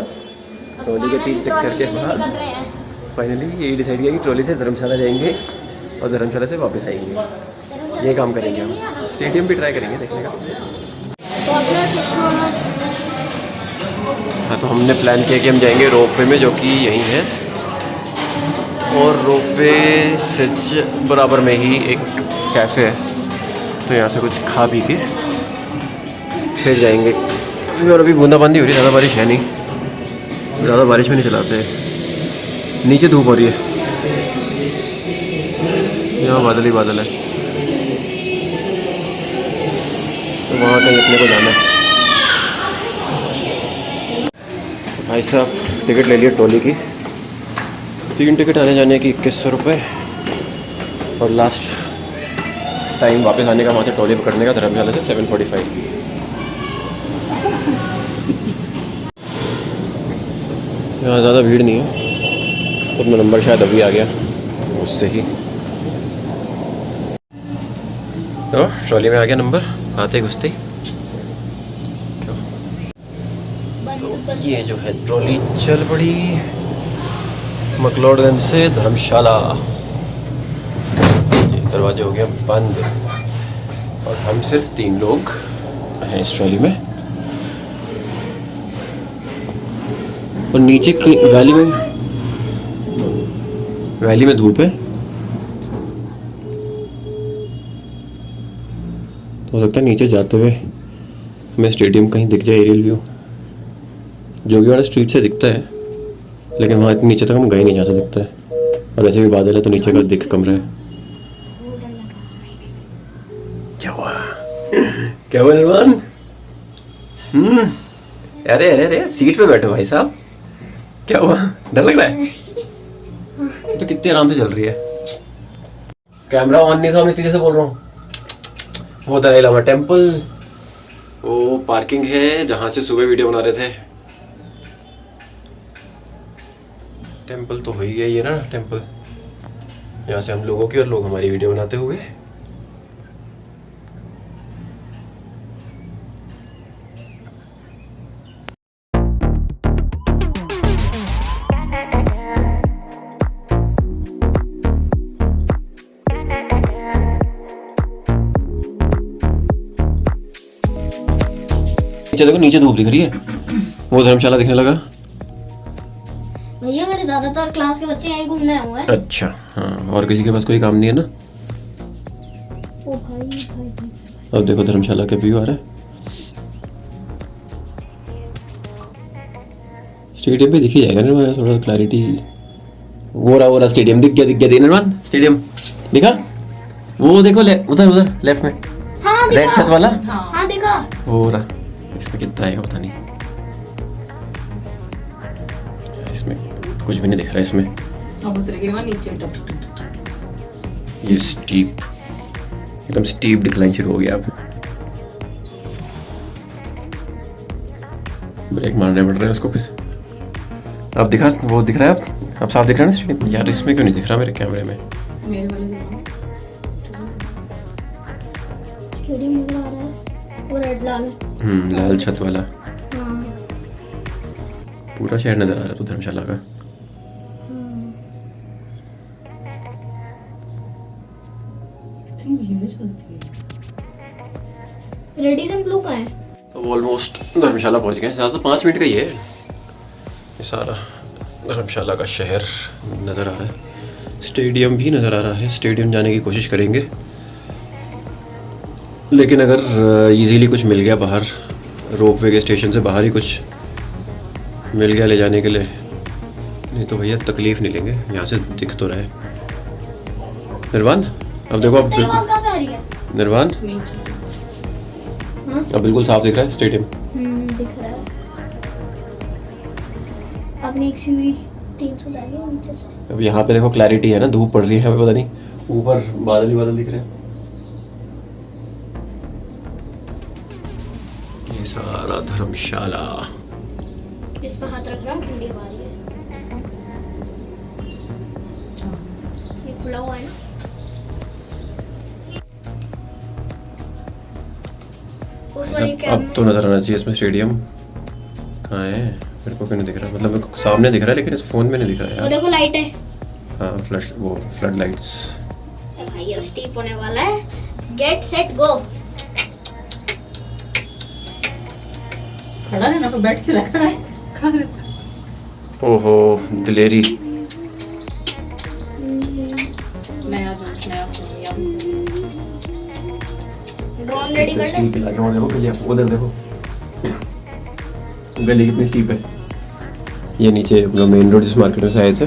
Trolley के 3 चक्कर के बाद फाइनली यही डिसाइड किया कि ट्रॉली से धर्मशाला जाएंगे और धर्मशाला से वापस आएंगे। ये काम करेंगे हम। स्टेडियम भी ट्राई करेंगे देखने का। हाँ, तो हमने प्लान किया कि हम जाएंगे रोपवे में, जो कि यहीं है, और रोपवे से बराबर में ही एक कैफ़े है, तो यहाँ से कुछ खा पी के फिर जाएंगे। और अभी बूंदाबांदी हो रही है, ज़्यादा बारिश है नहीं, ज़्यादा बारिश में नहीं चलाते। नीचे धूप हो रही है, यहाँ बादल ही बादल है, तो वहाँ कहीं अपने को जाना है। भाई साहब टिकट ले लिए ट्रॉली की, 3 टिकट आने जाने की 2100 रुपये, और लास्ट टाइम वापस आने का वहाँ से ट्रॉली पकड़ने का धर्मशाला से 745। यहाँ ज़्यादा भीड़ नहीं है, तो अपना नंबर शायद अभी आ गया उससे ही। तो ट्रॉली में आ गया नंबर आते घुसते। तो ये जो है ट्रॉली चल पड़ी मकलोडगंज से धर्मशाला। दरवाजे हो गया बंद और हम सिर्फ 3 लोग हैं इस ट्रॉली में। और नीचे वैली में धूप है, तो हो सकता है नीचे जाते हुए हमें स्टेडियम कहीं दिख जाए। एरियल व्यू जोगीवाड़ा स्ट्रीट से दिखता है, लेकिन वहाँ इतने नीचे तक हम गए नहीं जा सकते, और वैसे भी बादल है तो नीचे का दिख कम रहा है। क्या हुआ? क्या हुआ निर्वाण? अरे अरे अरे सीट पे बैठो भाई साहब, क्या हुआ? डर लग रहा है? तो कितनी आराम से चल रही है। कैमरा ऑन नहीं था, मैं तेरे से बोल रहा हूँ। वो दलाई लामा टेम्पल, वो पार्किंग है जहाँ से सुबह वीडियो बना रहे थे। टेम्पल तो हो ही गया ये ना, टेम्पल यहाँ से हम लोगों की और लोग हमारी वीडियो बनाते हुए। देखो नीचे धूप दिख रही है, वो धर्मशाला दिखने लगा। भैया मेरे ज्यादातर क्लास के बच्चे यहीं घूमने आए हुए हैं। अच्छा हाँ, और किसी के पास कोई काम नहीं है ना। ओ भाई। अब देखो धर्मशाला के व्यू आ रहा है। स्टेडियम पे दिख ही जाएगा निर्माण, थोड़ा क्लैरिटी। वो रहा स्टेडियम दिख गया निर्माण, स्टेडियम दिखा। वो देखो उधर लेफ्ट में, हाँ, रेड छत वाला। हाँ देखा। वो रहा। इसमें कितना आएगा पता नहीं, इसमें कुछ भी नहीं दिख रहा। इसमें ये स्टीप, एकदम स्टीप डिक्लाइन शुरू हो गया। अब ब्रेक मारने पड़ रहे हैं उसको। फिर अब दिखा, वो दिख रहा है अब साफ दिख रहा है ना स्टेडियम। यार इसमें क्यों नहीं दिख रहा मेरे कैमरे में? स्टेडियम नजर आ रहा है, वो रेड लाल लाल छत वाला। हाँ। पूरा शहर नजर आ रहा है तो धर्मशाला का। रेडिसन ब्लू का है। तो ऑलमोस्ट धर्मशाला पहुंच गए। ज़्यादा तो 5 मिनट का ही है। ये सारा धर्मशाला का शहर नज़र आ रहा है, स्टेडियम भी नज़र आ रहा है। स्टेडियम जाने की कोशिश करेंगे, लेकिन अगर इजीली कुछ मिल गया बाहर, रोपवे के स्टेशन से बाहर ही कुछ मिल गया ले जाने के लिए, नहीं तो भैया तकलीफ़ नहीं लेंगे। यहाँ से दिख तो रहा है निर्वाण। अब देखो, अब बिल्कुल निर्वाण, अब बिल्कुल साफ दिख रहा है स्टेडियम। दिख रहा है। अब नेक्स्ट हुई 300 जाएगी नीचे से। अब यहाँ पे देखो क्लैरिटी है ना, धूप पड़ रही है, हमें पता नहीं, ऊपर बादल ही बादल दिख रहे हैं। ये सारा धर्मशाला, इस पर हाथ रख रहा हूँ, ठंडी हवा आ रही है। ये खुला हुआ है ना। उस वाली अब तो नजर आना चाहिए इसमें। स्टेडियम कहाँ है? मेरे को क्यों नहीं दिख रहा? मतलब मेरे को सामने दिख रहा है लेकिन इस फोन में नहीं दिख रहा वो यार। देखो लाइट है। हाँ फ्लैश, वो फ्लड लाइट्स। भाई अब स्टीप होने वाला है। Get set go. खड़ा रहना, तो बैठ के रखा है, खड़ा रह। ओहो दिलेरी। नया ड्रोन रेडी कर ले। देखो उधर देखो गली कितनी स्टीप है। ये नीचे अपना मेन रोड जिस मार्केट में से आए थे,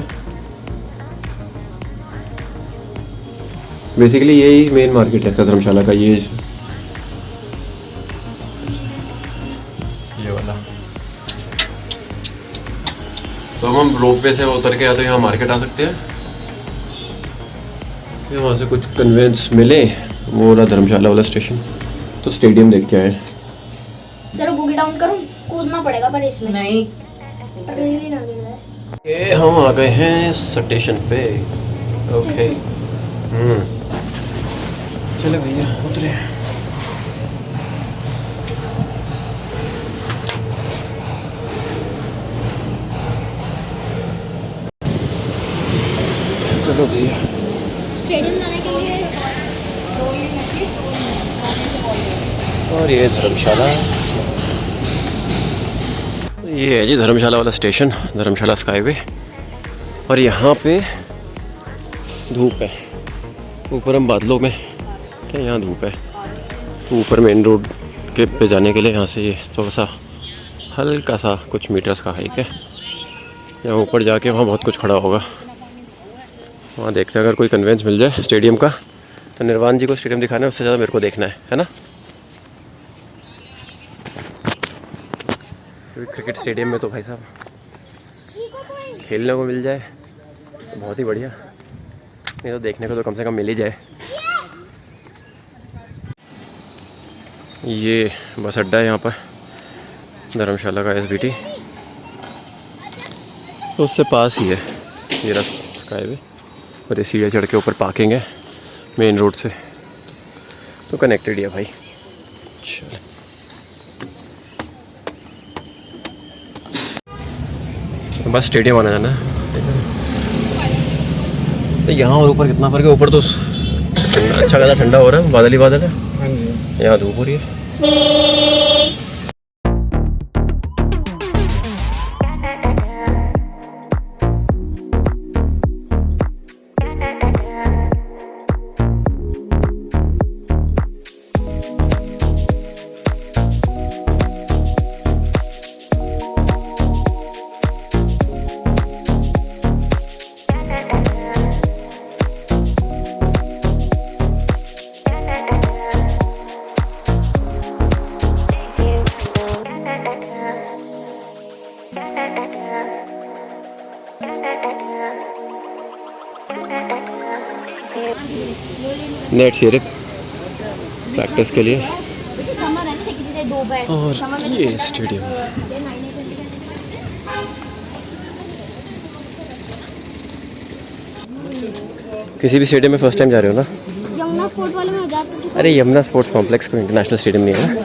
बेसिकली यही मेन मार्केट है इसका, धर्मशाला का। ये वाला। तो हम रोपवे से उतर के या तो यहाँ मार्केट आ सकते हैं, या वहाँ से कुछ कन्वेंस मिले, वो वाला धर्मशाला वाला स्टेशन, तो स्टेडियम देख के आए। चलो बुगी डाउन करूं, कूदना पड़ेगा पर इसमें नहीं, रेली ना गिर जाए। ये हम आ गए हैं स्टेशन पे। ओके चलो भैया उतरे। चलो भैया। स्टेडियम जाने के लिए और ये धर्मशाला, ये है जी धर्मशाला वाला स्टेशन, धर्मशाला स्काईवे। और यहाँ पे धूप है, ऊपर हम बादलों में थे, यहाँ धूप है। तो ऊपर मेन रोड के पे जाने के लिए यहाँ से ये थोड़ा सा हल्का सा कुछ मीटर्स का हाइक है। यहाँ ऊपर जाके वहाँ बहुत कुछ खड़ा होगा, वहाँ देखते हैं अगर कोई कन्वेंस मिल जाए स्टेडियम का। तो निर्वाण जी को स्टेडियम दिखाना है, उससे ज़्यादा मेरे को देखना है ना। क्रिकेट स्टेडियम में तो भाई साहब खेलने को मिल जाए तो बहुत ही बढ़िया, नहीं तो देखने को तो कम से कम मिल ही जाए। ये बस अड्डा है यहाँ पर धर्मशाला का, SBT, तो उससे पास ही है ये रास्ता स्काईवे। और ये सीढ़ियाँ चढ़ के ऊपर पार्किंग है मेन रोड से, तो कनेक्टेड ही है भाई। चलो बस स्टेडियम आना जाना है। तो यहाँ और ऊपर कितना फर्क है? ऊपर तो अच्छा खासा ठंडा हो रहा है, बादल ही बादल है। यहाँ धूप हो रही है। नेट सिर्फ प्रैक्टिस के लिए। और ये स्टेडियम, किसी भी स्टेडियम में फर्स्ट टाइम जा रहे हो ना? यमुना स्पोर्ट वाले में जाते हैं। अरे यमुना स्पोर्ट्स कॉम्प्लेक्स को इंटरनेशनल स्टेडियम नहीं है ना,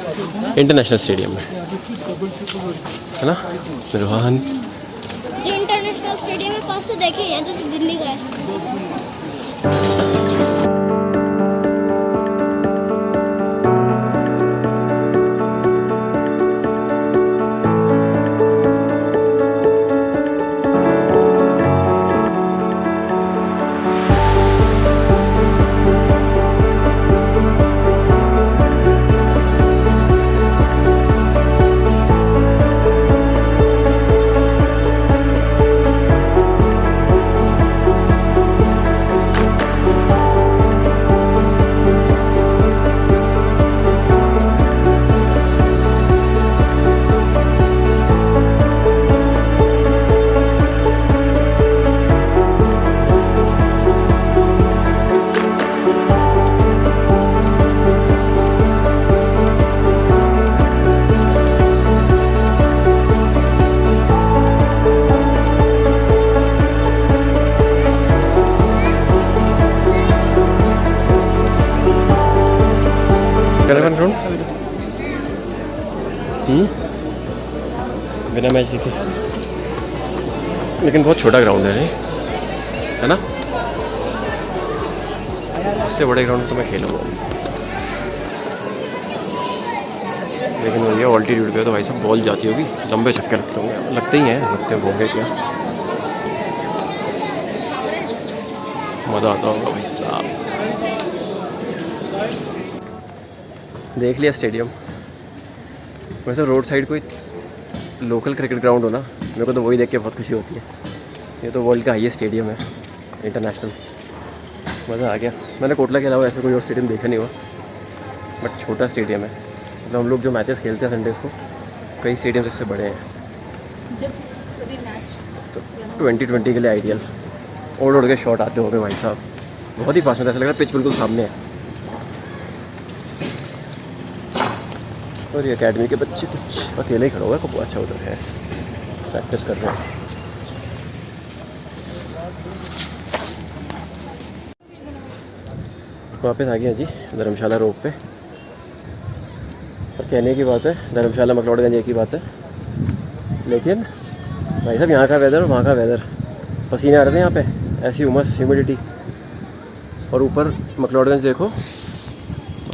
इंटरनेशनल स्टेडियम है ना रोहन। ये इंटरनेशनल स्टेडियम में पास से देखे हैं, जैसे दिल्ली का है। बिना मैच देखे लेकिन बहुत छोटा ग्राउंड है नहीं, है ना? इससे बड़े ग्राउंड तो मैं खेलूँगा, लेकिन वो ये ऑल्टीट्यूड पे तो भाई साहब बॉल जाती होगी, लंबे छक्के लगते होंगे, लगते ही हैं, लगते होंगे क्या, मज़ा आता होगा भाई साहब। देख लिया स्टेडियम। वैसे रोड साइड कोई लोकल क्रिकेट ग्राउंड हो ना, मेरे को तो वही देख के बहुत खुशी होती है। ये तो वर्ल्ड का हाईएस्ट स्टेडियम है, इंटरनेशनल। मज़ा आ गया। मैंने कोटला के अलावा ऐसा कोई और स्टेडियम देखा नहीं हुआ, बट छोटा स्टेडियम है। मतलब हम लोग जो मैचेस खेलते हैं संडेज को, कई स्टेडियम इससे बड़े हैं, तो 2020 के लिए आइडियल। उड़ उड़ के शॉट आते हो गए भाई साहब, बहुत ही पास में, ऐसा लग रहा है पिच बिल्कुल सामने है। और ये अकेडमी के बच्चे कुछ अकेले ही खड़ा हुआ है, खूब अच्छा उधर है, प्रैक्टिस कर रहे हैं। वापस आ गए हैं जी धर्मशाला रोड पे। और कहने की बात है, धर्मशाला मकलोडगंज एक ही बात है, लेकिन भाई साहब यहाँ का वेदर और वहाँ का वेदर, पसीने आ रहे थे यहाँ पे, ऐसी उमस, ह्यूमिडिटी। और ऊपर मकलोडगंज देखो,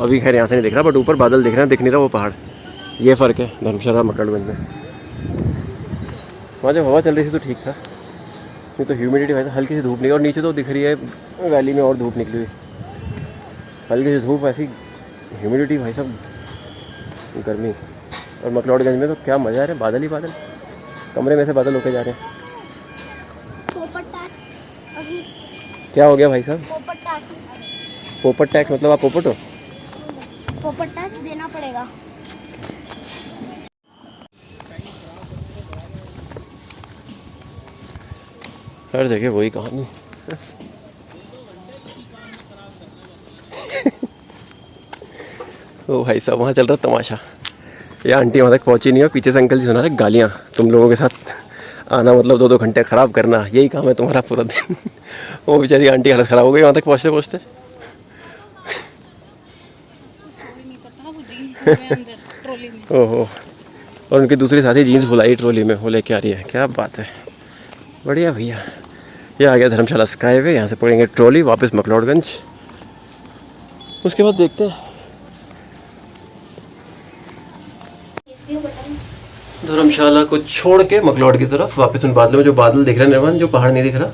अभी खैर यहाँ से नहीं दिख रहा, बट ऊपर बादल दिख रहे हैं, दिख नहीं रहा वो पहाड़। ये फ़र्क है धर्मशाला मकलोडगंज में। वहाँ जब हवा चल रही थी तो ठीक था, नहीं तो ह्यूमिडिटी भाई, हल्की सी धूप निकली, और नीचे तो दिख रही है वैली में और धूप निकली हुई, हल्की सी धूप, ऐसी ह्यूमिडिटी भाई साहब, गर्मी। और मकलोडगंज में तो क्या मज़ा आ रहा है, बादल ही बादल, कमरे में से बादल होके जा रहे हैं। पोपट टैक्स अभी क्या हो गया भाई साहब? पोपट टैक्स। पोपट टैक्स मतलब आप पोपट हो? पोपट टैक्स देना पड़ेगा। हर जगह वही कहानी। ओ भाई साहब, वहाँ चल रहा तमाशा। ये आंटी वहाँ तक पहुँची नहीं है, पीछे से अंकल जी सुना रहे गालियाँ, तुम लोगों के साथ आना मतलब 2-2 घंटे ख़राब करना, यही काम है तुम्हारा पूरा दिन। वो बेचारी आंटी हालत ख़राब हो गई वहाँ तक पहुँचते पहुँचते। ओहो, और उनकी दूसरी साथी जीन्स भुलाई ट्रॉली में, वो लेके आ रही है, क्या बात है, बढ़िया भैया। ये आ गया धर्मशाला स्काई वे, यहाँ से पकड़ेंगे ट्रॉली वापस मकलोडगंज, उसके बाद देखते हैं। धर्मशाला को छोड़ के मकलोड की तरफ वापस उन बादलों में, जो बादल दिख रहे हैं निर्वाण, जो पहाड़ नहीं दिख रहा,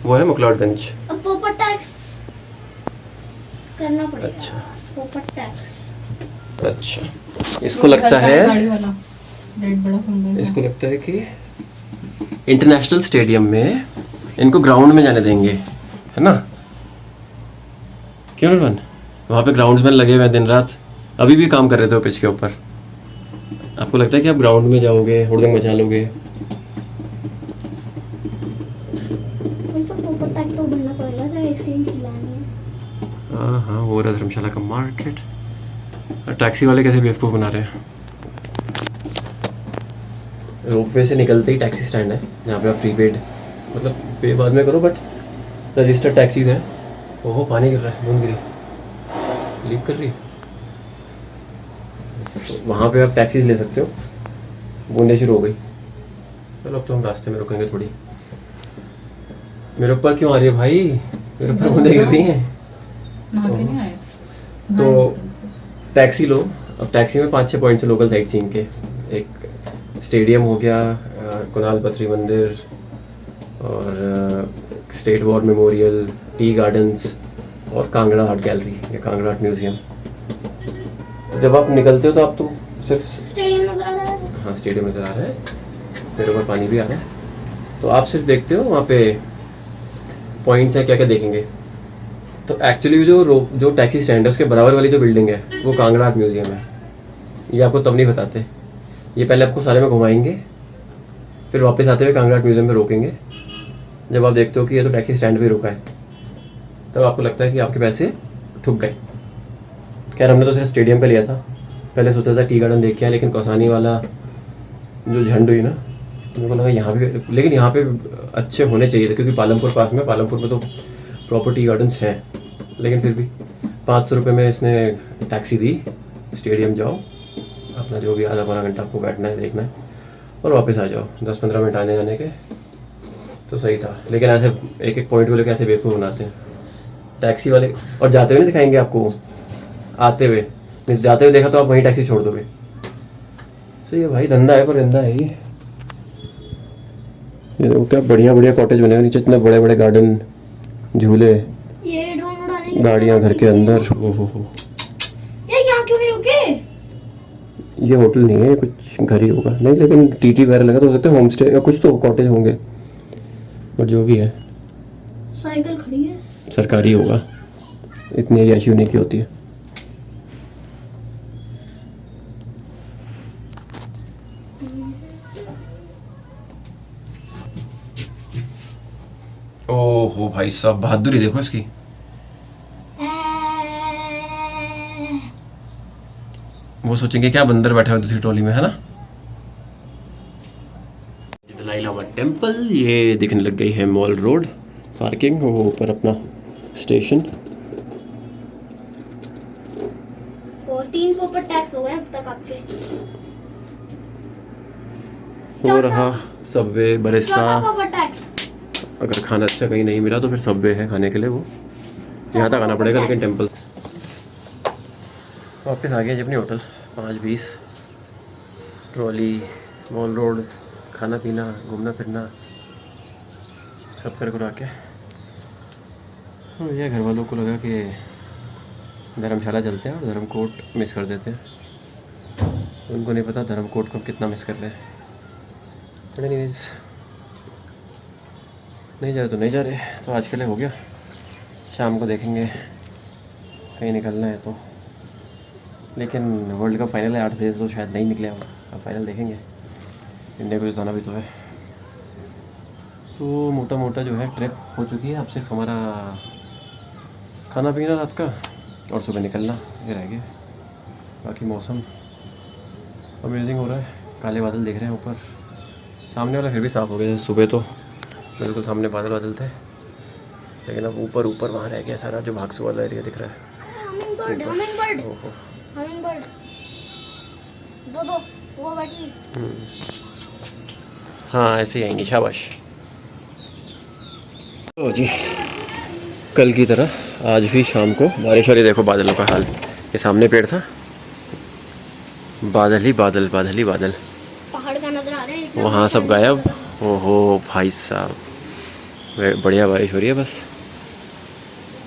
वो है मकलोडगंज। अब पोपट टैक्स करना पड़ेगा। अच्छा पोपट टैक्स। अच्छा, इसको लगता है, इसको लगता है कि इंटरनेशनल स्टेडियम में इनको ग्राउंड में जाने देंगे, है ना? क्यों निर्वाण? वहाँ पे ग्राउंड्स में लगे हुए हैं दिन रात, अभी भी काम कर रहे थे वो पिच के ऊपर। आपको लगता है कि आप ग्राउंड में जाओगे, हुड़दंग मचा लोगे? पोपट टैक्स तो बनना पड़ेगा, जो आइसक्रीम खिलानी है। हाँ हाँ, वो रहा धर्मशाला का मार्केट। टैक्सी वाले कैसे बेवकूफ़ बना रहे हैं। रोपवे से निकलते ही टैक्सी स्टैंड है, जहाँ पे आप प्रीपेड, मतलब पे बाद में करो, बट रजिस्टर्ड टैक्सीज हैं। ओहो, पानी गिर रहा है, बूंद गिरी, लीक कर रही है। तो वहाँ पे आप टैक्सीज ले सकते हो। बूंदे शुरू हो गई, चलो अब तो हम रास्ते में रुकेंगे थोड़ी। मेरे ऊपर क्यों आ रही है भाई? मेरे ऊपर बूंदे गिर रही हैं। तो टैक्सी लो। अब टैक्सी में 5-6 पॉइंट्स हैं लोकल साइट सीइंग के। एक स्टेडियम हो गया, कुणाल पत्री मंदिर, और state war memorial, tea gardens, और कांगड़ा आर्ट गैलरी या कांगड़ा आर्ट म्यूजियम। तो जब आप निकलते हो तो आप तो सिर्फ स्टेडियम नजर आ रहा है। हाँ, स्टेडियम नज़र आ रहा है, मेरे ऊपर पानी भी आ रहा है। तो आप सिर्फ देखते हो वहाँ पे पॉइंट्स हैं, क्या क्या देखेंगे। तो एक्चुअली जो टैक्सी स्टैंड है उसके बराबर वाली जो बिल्डिंग है वो कांगड़ा आर्ट म्यूजियम है। ये आपको तब नहीं बताते, ये पहले आपको सारे में घुमाएंगे, फिर वापस आते हुए कांगड़ा आर्ट म्यूजियम में रोकेंगे। जब आप देखते हो कि ये तो टैक्सी स्टैंड पे रुका है, तब आपको लगता है कि आपके पैसे ठुक गए। खैर, हमने तो सिर्फ स्टेडियम का लिया था, पहले सोचा था टी गार्डन देख के आया, लेकिन कौसानी वाला जो झंड हुई ना, तो मेरे को लगा यहाँ भी, लेकिन यहाँ पे अच्छे होने चाहिए थे, क्योंकि पालमपुर पास में, पालमपुर में तो प्रॉपर टी गार्डन्स हैं। लेकिन फिर भी 500 रुपये में इसने टैक्सी दी, स्टेडियम जाओ, अपना जो भी आधा पौना घंटा आपको बैठना है, देखना है, और वापस आ जाओ। 10-15 मिनट आने जाने के, तो सही था, लेकिन ऐसे एक एक पॉइंट को लेकर ऐसे बेवकूफ़ बनाते हैं टैक्सी वाले। और जाते हुए नहीं दिखाएंगे आपको, आते हुए नहीं, जाते हुए देखा तो आप वहीं टैक्सी छोड़ दोगे। सही है भाई, धंधा है पर धंधा है ये देखो क्या बढ़िया बढ़िया कॉटेज बने हुए, नीचे इतने बड़े बड़े गार्डन, झूले, ये ड्रोन उड़ाने के गाड़ियाँ घर के अंदर। ओहो हो, ये यहाँ क्यों नहीं रुके? ये होटल नहीं है, कुछ घर ही होगा। नहीं लेकिन टीटी वगैरह लगा तो हो सकता है, होम स्टे या कुछ तो कॉटेज होंगे, बट जो भी है साइकिल खड़ी है। सरकारी होगा, इतनी अय्याशी नहीं की होती है। ओहो भाई साहब, बहादुरी देखो इसकी। वो सोचेंगे क्या बंदर बैठा हुआ दूसरी ट्रॉली में, है ना। दलाई लामा टेम्पल, ये दिखने लग गई है मॉल रोड पार्किंग, वो ऊपर अपना स्टेशन। और 3 प्रॉपर टैक्स हो गए अब तक आपके। हो रहा सबवे बरिस्ता। Proper tax. अगर खाना अच्छा कहीं नहीं मिला तो फिर सबवे है खाने के लिए, वो यहाँ तक आना पड़ेगा। लेकिन टेम्पल वापस आ गए जी अपनी होटल। 5:20 ट्रॉली, मॉल रोड, खाना पीना, घूमना फिरना सब कर करा के। ये घर वालों को लगा कि धर्मशाला चलते हैं और धर्मकोट मिस कर देते हैं। उनको नहीं पता धर्मकोट को कितना मिस कर रहे हैं। बट एनीवेज, नहीं जा रहे तो नहीं जा रहे, तो आज के लिए हो गया। शाम को देखेंगे कहीं निकलना है तो, लेकिन वर्ल्ड कप फाइनल है 8 बजे, तो शायद नहीं निकले हम। अब फाइनल देखेंगे, इंडिया को जाना भी तो है। तो मोटा मोटा जो है ट्रिप हो चुकी है। अब सिर्फ हमारा खाना पीना रात का और सुबह निकलना, ये रह गया। बाकी मौसम अमेजिंग हो रहा है, काले बादल दिख रहे हैं ऊपर। सामने वाला फिर भी साफ़ हो गया, सुबह तो बिल्कुल सामने बादल बादल थे, लेकिन अब ऊपर ऊपर वहाँ रह गया सारा जो भागसू वाला एरिया दिख रहा है। हमिंग बर्ड दो वो बैठी। हाँ ऐसे ही आएंगी, शाबाश। तो जी कल की तरह आज भी शाम को बारिश हो रही। देखो बादलों का हाल, ये सामने पेड़ था, बादल ही बादल, बादल ही बादल। पहाड़ का नजर आ रहा है, वहाँ सब गायब। ओहो भाई साहब, बढ़िया बारिश हो रही है बस।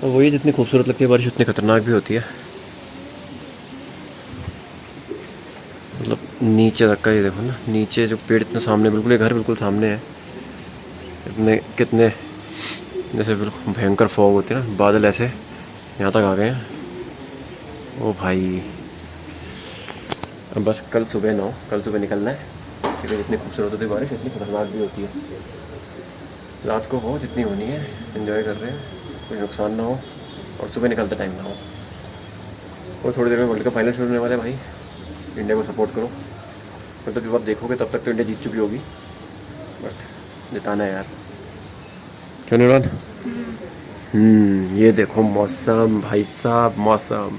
और वही जितनी खूबसूरत लगती है बारिश, उतनी खतरनाक भी होती है। मतलब नीचे तक का ये देखो ना, नीचे जो पेड़ इतने सामने, बिल्कुल ये घर बिल्कुल सामने है। इतने कितने जैसे बिल्कुल भयंकर फॉग होती है ना, बादल ऐसे यहाँ तक आ गए हैं। ओ भाई, अब बस कल सुबह निकलना है, क्योंकि जितनी खूबसूरत होती है बारिश, इतनी खतरनाक भी होती है। रात को हो जितनी होनी है, एंजॉय कर रहे हैं, कोई नुकसान ना हो और सुबह निकलते टाइम ना हो। और थोड़ी देर में वर्ल्ड कप फाइनल शुरू होने वाला है भाई, इंडिया को सपोर्ट करो। मतलब जब आप देखोगे तब तक तो इंडिया जीत चुकी होगी, बट जिताना है यार, क्यों नहीं। ये देखो मौसम भाई साहब, मौसम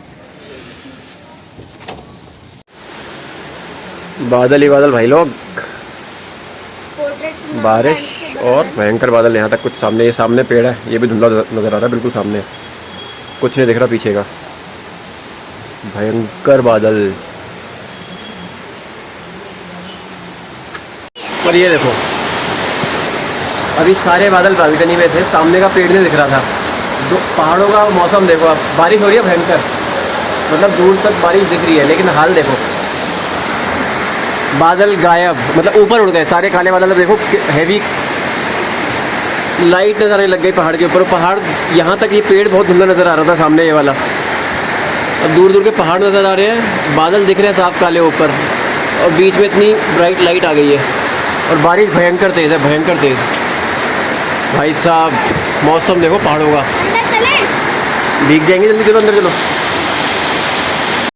बादल ही बादल भाई लोग, बारिश और भयंकर बादल। यहाँ तक कुछ सामने, ये सामने पेड़ है, ये भी धुंधला नज़र आ रहा है, बिल्कुल सामने कुछ नहीं दिख रहा पीछे का, भयंकर बादल। और ये देखो अभी सारे बादल बालकनी में थे, सामने का पेड़ नहीं दिख रहा था। जो पहाड़ों का मौसम देखो, अब बारिश हो रही है भयंकर, मतलब दूर तक बारिश दिख रही है, लेकिन हाल देखो बादल गायब, मतलब ऊपर उड़ गए सारे काले बादल। अब देखो हैवी लाइट नजर आने लग गई पहाड़ के ऊपर। पहाड़ यहाँ तक, ये पेड़ बहुत धुंधला नज़र आ रहा था सामने ये वाला, अब दूर दूर के पहाड़ नज़र आ रहे हैं, बादल दिख रहे हैं साफ काले ऊपर, और बीच में इतनी ब्राइट लाइट आ गई है, और बारिश भयंकर तेज़ है, भयंकर तेज़ भाई साहब। मौसम देखो पहाड़ों का, अंदर चले। भीग जाएंगे, जल्दी चलो अंदर चलो।